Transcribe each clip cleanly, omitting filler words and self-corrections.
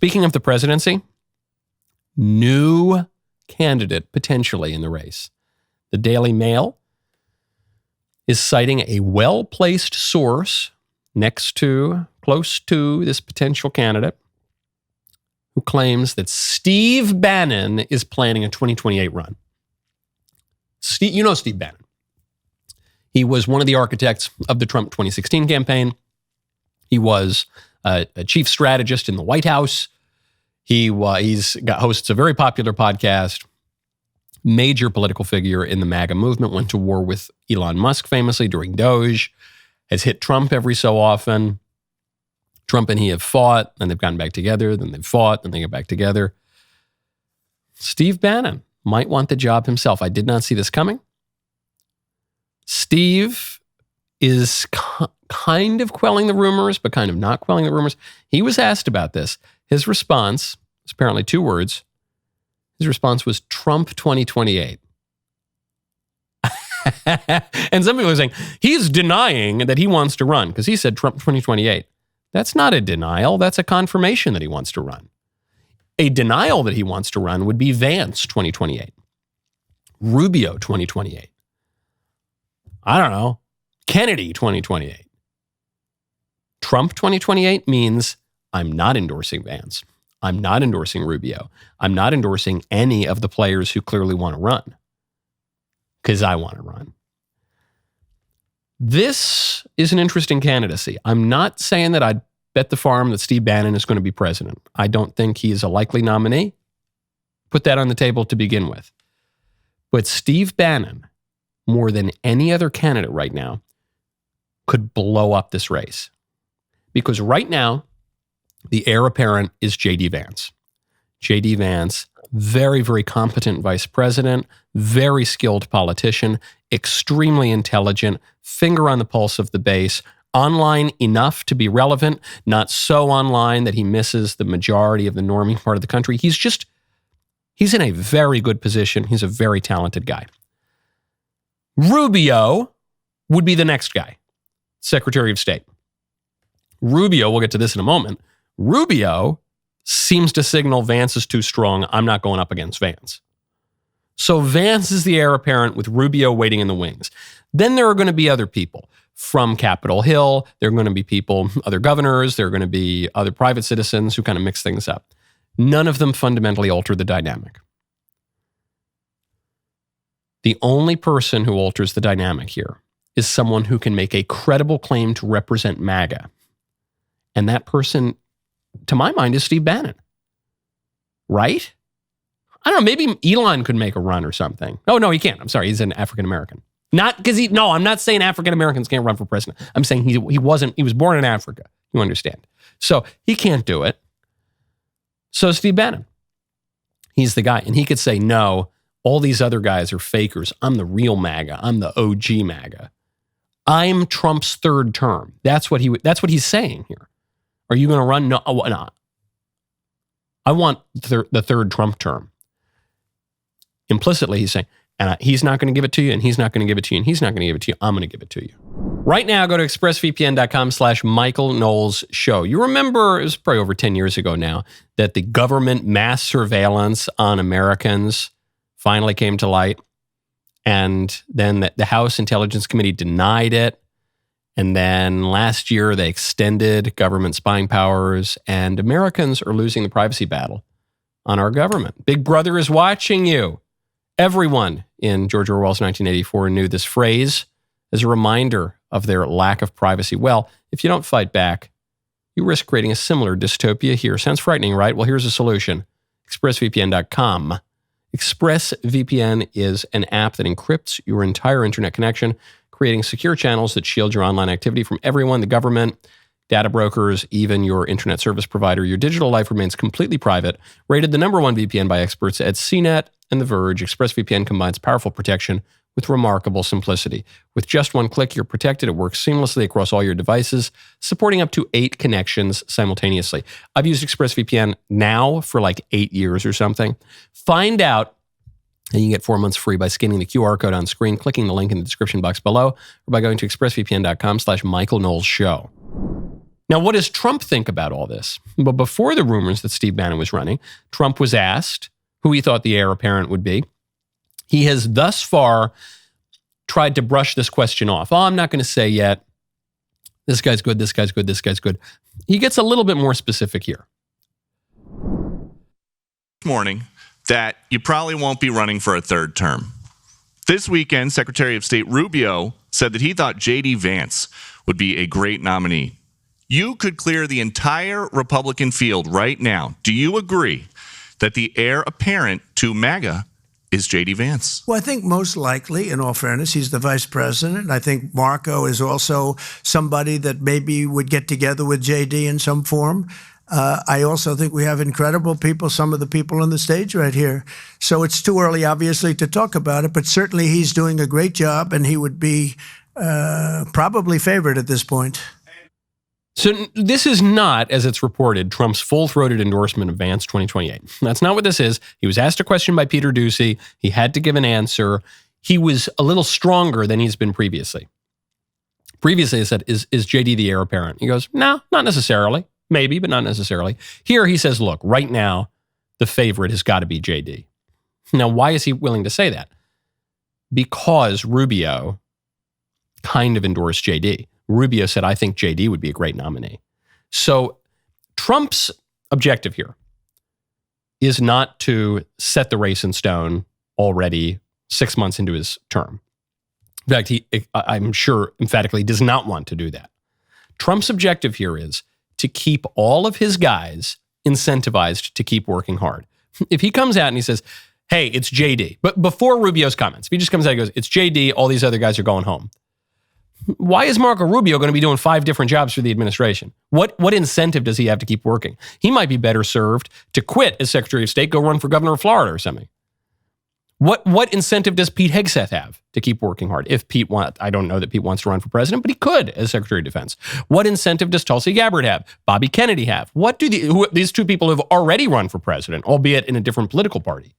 Speaking of the presidency, new candidate potentially in the race. The Daily Mail is citing a well-placed source close to this potential candidate who claims that Steve Bannon is planning a 2028 run. You know Steve Bannon. He was one of the architects of the Trump 2016 campaign. He was a chief strategist in the White House. Hosts a very popular podcast, major political figure in the MAGA movement, went to war with Elon Musk famously during Doge, has hit Trump every so often. Trump and he have fought, and they've gotten back together, then they've fought, then they get back together. Steve Bannon might want the job himself. I did not see this coming. Steve is kind of quelling the rumors, but kind of not quelling the rumors. He was asked about this. His response was apparently 2 words. His response was Trump 2028. And some people are saying he's denying that he wants to run because he said Trump 2028. That's not a denial. That's a confirmation that he wants to run. A denial that he wants to run would be Vance 2028. Rubio 2028. I don't know. Kennedy 2028. Trump 2028 means I'm not endorsing Vance. I'm not endorsing Rubio. I'm not endorsing any of the players who clearly want to run because I want to run. This is an interesting candidacy. I'm not saying that I'd bet the farm that Steve Bannon is going to be president. I don't think he is a likely nominee. Put that on the table to begin with. But Steve Bannon, more than any other candidate right now, could blow up this race. Because right now, the heir apparent is J.D. Vance. J.D. Vance, very, very competent vice president, very skilled politician, extremely intelligent, finger on the pulse of the base, online enough to be relevant, not so online that he misses the majority of the normie part of the country. He's in a very good position. He's a very talented guy. Rubio would be the next guy, Secretary of State. Rubio, we'll get to this in a moment. Rubio seems to signal Vance is too strong. I'm not going up against Vance. So Vance is the heir apparent with Rubio waiting in the wings. Then there are going to be other people from Capitol Hill. There are going to be people, other governors. There are going to be other private citizens who kind of mix things up. None of them fundamentally alter the dynamic. The only person who alters the dynamic here is someone who can make a credible claim to represent MAGA. And that person, to my mind, is Steve Bannon. Right? I don't know, maybe Elon could make a run or something. Oh, no, he can't. I'm sorry, he's an African-American. Not because I'm not saying African-Americans can't run for president. I'm saying he was born in Africa. You understand? So he can't do it. So Steve Bannon, he's the guy. And he could say, no, all these other guys are fakers. I'm the real MAGA. I'm the OG MAGA. I'm Trump's third term. That's what he's saying here. Are you going to run? No, not. I want the third Trump term. Implicitly, he's saying, and he's not going to give it to you, and he's not going to give it to you, and he's not going to give it to you. I'm going to give it to you. Right now, go to expressvpn.com/Michael Knowles Show. You remember, it was probably over 10 years ago now, that the government mass surveillance on Americans finally came to light. And then the House Intelligence Committee denied it. And then last year, they extended government spying powers, and Americans are losing the privacy battle on our government. Big Brother is watching you. Everyone in George Orwell's 1984 knew this phrase as a reminder of their lack of privacy. Well, if you don't fight back, you risk creating a similar dystopia here. Sounds frightening, right? Well, here's a solution. ExpressVPN.com. ExpressVPN is an app that encrypts your entire internet connection, creating secure channels that shield your online activity from everyone, the government, data brokers, even your internet service provider. Your digital life remains completely private. Rated the #1 VPN by experts at CNET and The Verge, ExpressVPN combines powerful protection with remarkable simplicity. With just one click, you're protected. It works seamlessly across all your devices, supporting up to 8 connections simultaneously. I've used ExpressVPN now for like 8 years or something. Find out, and you can get 4 months free by scanning the QR code on screen, clicking the link in the description box below, or by going to expressvpn.com/Michael Knowles Show. Now, what does Trump think about all this? But before the rumors that Steve Bannon was running, Trump was asked who he thought the heir apparent would be. He has thus far tried to brush this question off. Oh, I'm not going to say yet. This guy's good, this guy's good, this guy's good. He gets a little bit more specific here. Morning that you probably won't be running for a third term. This weekend, Secretary of State Rubio said that he thought J.D. Vance would be a great nominee. You could clear the entire Republican field right now. Do you agree that the heir apparent to MAGA is J.D. Vance? Well, I think most likely, in all fairness, he's the vice president. I think Marco is also somebody that maybe would get together with J.D. in some form. I also think we have incredible people, some of the people on the stage right here. So it's too early, obviously, to talk about it, but certainly he's doing a great job, and he would be probably favored at this point. So this is not, as it's reported, Trump's full-throated endorsement of Vance 2028. That's not what this is. He was asked a question by Peter Doocy. He had to give an answer. He was a little stronger than he's been previously. Previously, he said, is JD the heir apparent? He goes, no, not necessarily. Maybe, but not necessarily. Here he says, look, right now, the favorite has got to be JD. Now, why is he willing to say that? Because Rubio kind of endorsed JD. Rubio said, I think JD would be a great nominee. So Trump's objective here is not to set the race in stone already 6 months into his term. In fact, I'm sure emphatically does not want to do that. Trump's objective here is to keep all of his guys incentivized to keep working hard. If he comes out and he says, hey, it's JD, but before Rubio's comments, if he just comes out and goes, it's JD, all these other guys are going home. Why is Marco Rubio going to be doing 5 different jobs for the administration? What incentive does he have to keep working? He might be better served to quit as Secretary of State, go run for governor of Florida or something. What incentive does Pete Hegseth have to keep working hard? If Pete wants, I don't know that Pete wants to run for president, but he could as Secretary of Defense. What incentive does Tulsi Gabbard have? Bobby Kennedy have? What do these two people who have already run for president, albeit in a different political party?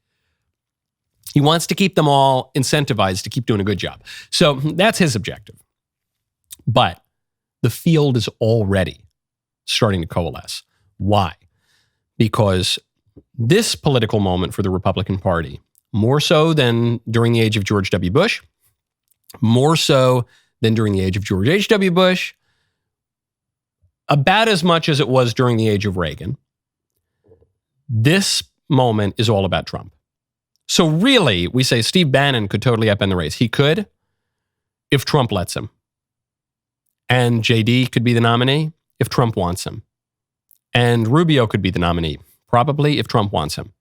He wants to keep them all incentivized to keep doing a good job. So that's his objective. But the field is already starting to coalesce. Why? Because this political moment for the Republican Party, more so than during the age of George W. Bush, more so than during the age of George H.W. Bush, about as much as it was during the age of Reagan, this moment is all about Trump. So really, we say Steve Bannon could totally upend the race. He could, if Trump lets him. And JD could be the nominee if Trump wants him. And Rubio could be the nominee, probably if Trump wants him.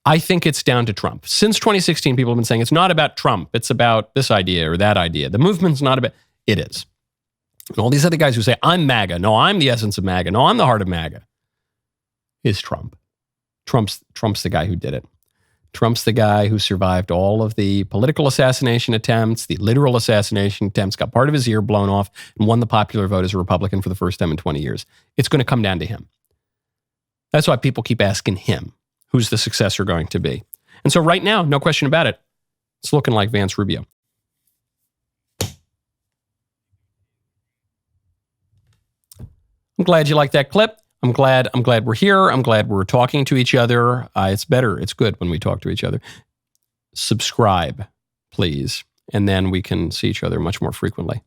I think it's down to Trump. Since 2016, people have been saying it's not about Trump. It's about this idea or that idea. The movement's not about, it is. And all these other guys who say, I'm MAGA. No, I'm the essence of MAGA. No, I'm the heart of MAGA. Is Trump. Trump's the guy who did it. Trump's the guy who survived all of the political assassination attempts, the literal assassination attempts, got part of his ear blown off, and won the popular vote as a Republican for the first time in 20 years. It's going to come down to him. That's why people keep asking him, who's the successor going to be? And so right now, no question about it, it's looking like Vance Rubio. I'm glad you liked that clip. I'm glad we're here. I'm glad we're talking to each other. It's better. It's good when we talk to each other. Subscribe, please. And then we can see each other much more frequently.